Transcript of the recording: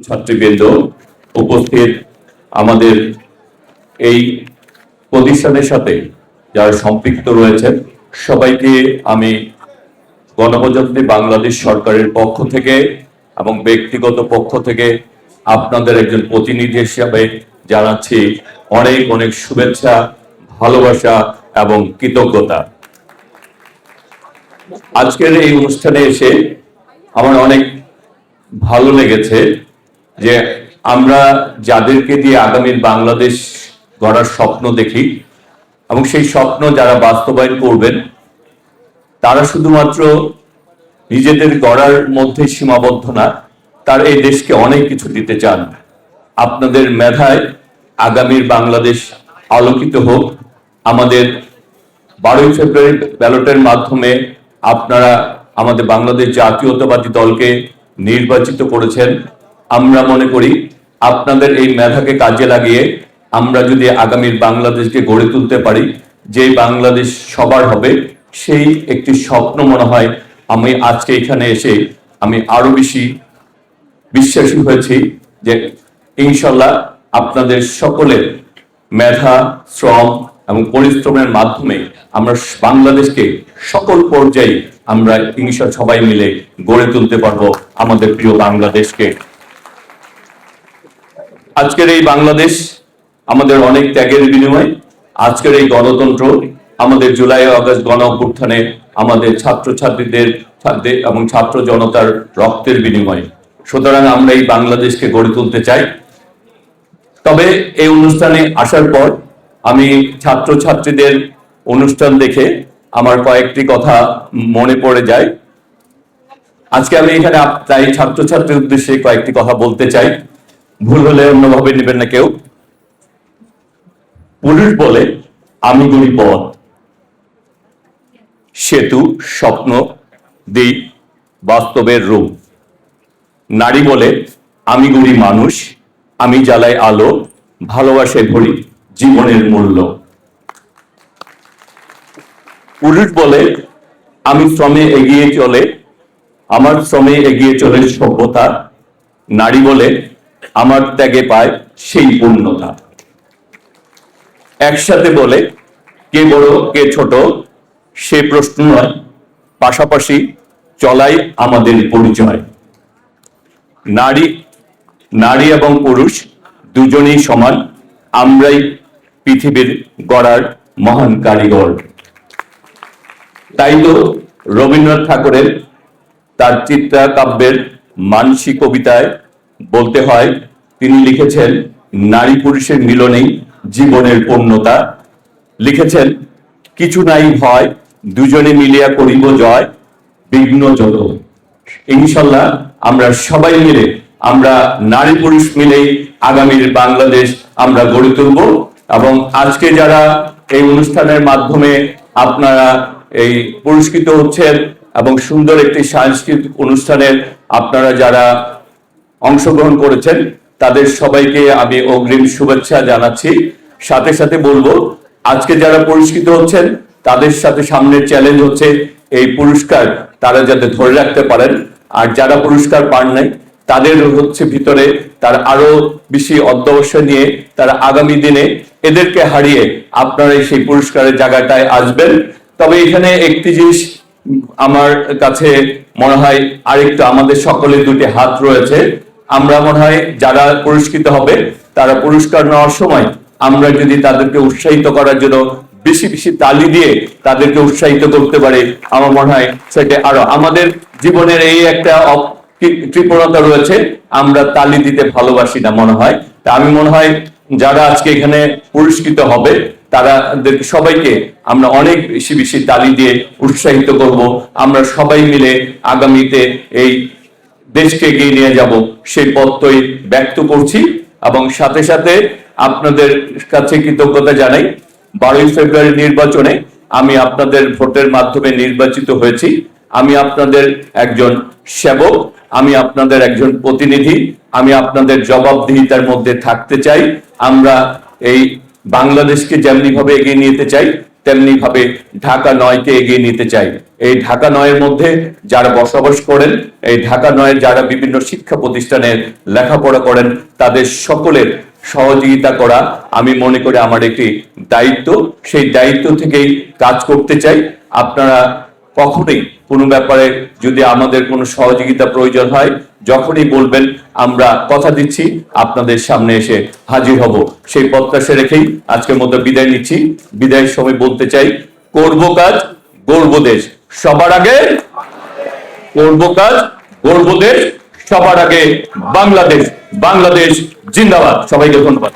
ছাত্রবৃন্দ, উপস্থিত আমাদের এই প্রতিষ্ঠানের সাথে যারা সম্পৃক্ত রয়েছেন সবাইকে আমি গণপ্রজাতন্ত্রী বাংলাদেশ সরকারের পক্ষ থেকে এবং ব্যক্তিগত পক্ষ থেকে আপনাদের একজন প্রতিনিধি হিসাবে জানাচ্ছি অনেক অনেক শুভেচ্ছা, ভালোবাসা এবং কৃতজ্ঞতা। আজকের এই অনুষ্ঠানে এসে আমার অনেক ভালো লেগেছে যে আমরা যাদেরকে দিয়ে আগামীর বাংলাদেশ গড়ার স্বপ্ন দেখি এবং সেই স্বপ্ন যারা বাস্তবায়ন করবেন তারা শুধুমাত্র নিজেদের গড়ার মধ্যে সীমাবদ্ধ না, তারা এই দেশকে অনেক কিছু দিতে চান। আপনাদের মেধায় আগামীর বাংলাদেশ আলোকিত হোক। আমাদের 12ই ফেব্রুয়ারি ব্যালটের মাধ্যমে আপনারা আমাদের বাংলাদেশ জাতীয়তাবাদী দলকে নির্বাচিত করেছেন। আমরা মনে করি আপনাদের এই মেধাকে কাজে লাগিয়ে আমরা যদি আগামীর বাংলাদেশকে গড়ে তুলতে পারি, যে বাংলাদেশ সবার হবে, সেই একটি স্বপ্ন মনে হয় আমি আজকে এখানে এসে আমি আরো বেশি বিশ্বাসী হয়েছি যে ইনশাল্লাহ আপনাদের সকলের মেধা, শ্রম এবং পরিশ্রমের মাধ্যমে আমরা বাংলাদেশকে সকল পর্যায়ে আমরা ইনশাল্লাহ সবাই মিলে গড়ে তুলতে পারবো আমাদের প্রিয় বাংলাদেশকে। আজকের এই বাংলাদেশ আমাদের অনেক ত্যাগের বিনিময়ে, আজকের এই গণতন্ত্র আমাদের জুলাই আগস্ট গণ অভ্যুত্থানে আমাদের ছাত্রছাত্রীদের এবং ছাত্র জনতার রক্তের বিনিময়ে। সুতরাং আমরা এই বাংলাদেশকে গড়ে তুলতে চাই। তবে এই অনুষ্ঠানে আসার পর আমি ছাত্রছাত্রীদের অনুষ্ঠান দেখে আমার কয়েকটি কথা মনে পড়ে যায়। আজকে আমি এখানে তাই ছাত্রছাত্রীর উদ্দেশ্যে কয়েকটি কথা বলতে চাই, ভুল হলে অন্যভাবে নেবেন না কেউ। পুরুষ বলে আমি গড়ি পথ, সেতু, স্বপ্ন দিই বাস্তবের রূপ। নারী বলে আমি গড়ি মানুষ, আমি জ্বালাই আলো, ভালোবাসায় ভরি জীবনের মূল্য। পুরুষ বলে আমি শ্রমে এগিয়ে চলে, আমার শ্রমে এগিয়ে চলে সভ্যতা। নারী বলে আমার ত্যাগে পায় সেই পূর্ণতা। একসাথে বলে কে বড় কে ছোট সে প্রশ্ন নয়, পাশাপাশি চলাই আমাদের পরিচয়। নারী এবং পুরুষ দুজনেই সমান, আমরাই পৃথিবীর গড়ার মহান কারিগর। তাই তো রবীন্দ্রনাথ ঠাকুরের তার চিত্রকাব্যের মানসী কবিতায় বলতে হয়, তিনি লিখেছেন নারী পুরুষের মিলনেই জীবনের পূর্ণতা। লিখেছেন কিছু নাই ভয়, দুজনে মিলিয়া করিব জয়, বিঘ্ন যত। ইনশাল্লাহ আমরা সবাই মিলে, আমরা নারী পুরুষ মিলেই আগামীর বাংলাদেশ আমরা গড়ে তুলব। এবং আজকে যারা এই অনুষ্ঠানের মাধ্যমে আপনারা এই পুরস্কৃত হচ্ছেন এবং সুন্দর একটি সাংস্কৃতিক অনুষ্ঠানের আপনারা যারা অংশগ্রহণ করেছেন তাদের সবাইকে আমি অগ্রিম শুভেচ্ছা জানাচ্ছি। সাথে সাথে বলবো আজকে যারা পুরস্কৃত হচ্ছেন তাদের সাথে সামনের চ্যালেঞ্জ হচ্ছে এই পুরস্কার তারা যাতে ধরে রাখতে পারেন, আর যারা পুরস্কার পান নাই তাদের হচ্ছে ভিতরে তার আরো বেশি অধ্যবসায় নিয়ে তারা আগামী দিনে এদেরকে হারিয়ে আপনারা সেই পুরস্কারের জায়গাটায় আসবেন। তবে এখানে একটি জিনিস আমার কাছে মনে হয়, আরেকটু আমাদের সকলের দুটি হাত রয়েছে। আমরা মনে হয় যারা পুরস্কৃত হবে তারা পুরস্কার নেওয়ার সময় আমরা যদি তাদেরকে উৎসাহিত করার জন্য বেশি বেশি তালি দিয়ে তাদেরকে উৎসাহিত করতে পারে, আমার মনে হয় সেটা আরো আমাদের জীবনের এই একটা কৃপণতা রয়েছে, আমরা তালি দিতে ভালোবাসি না মনে হয়। তা আমি মনে হয় যারা আজকে এখানে পুরস্কৃত হবে তাদের সবাইকে আমরা অনেক বেশি বেশি তালি দিয়ে উৎসাহিত করব। আমরা সবাই মিলে আগামীতে এই দেশকে এগিয়ে নিয়ে যাব সেই পথই ব্যক্ত করছি। এবং সাথে সাথে আপনাদের কাছে কৃতজ্ঞতা জানাই, 12ই ফেব্রুয়ারি নির্বাচনে আমি আপনাদের ভোটের মাধ্যমে নির্বাচিত হয়েছি। আমি আপনাদের একজন সেবক, আমি আপনাদের একজন প্রতিনিধি, আমি আপনাদের জবাবদিহিতার মধ্যে থাকতে চাই। আমরা এই বাংলাদেশকে যেমনি ভাবে এগিয়ে নিতে চাই তেমনি ভাবে ঢাকা ৯কে এগিয়ে নিতে চাই। এই ঢাকা ৯-এর মধ্যে যারা বসবাস করেন, এই ঢাকা ৯-এর যারা বিভিন্ন শিক্ষা প্রতিষ্ঠানে লেখাপড়া করেন, তাদের সকলের সহযোগিতা করা আমি মনে করি আমার একটি দায়িত্ব। সেই দায়িত্ব থেকেই কাজ করতে চাই। আপনারা কখনোই কোনো ব্যাপারে যদি আমাদের কোনো সহযোগিতা প্রয়োজন হয়, যখনই বলবেন, আমরা কথা দিচ্ছি আপনাদের সামনে এসে হাজির হব। সেই প্রত্যাশা রেখেই আজকের মতো বিদায় নিচ্ছি। বিদায়ের সময় বলতে চাই, করব কাজ, গড়ব দেশ, সবার আগে করব কাজ, গড়ব দেশ, সবার আগে বাংলাদেশ। বাংলাদেশ জিন্দাবাদ। সবাইকে ধন্যবাদ।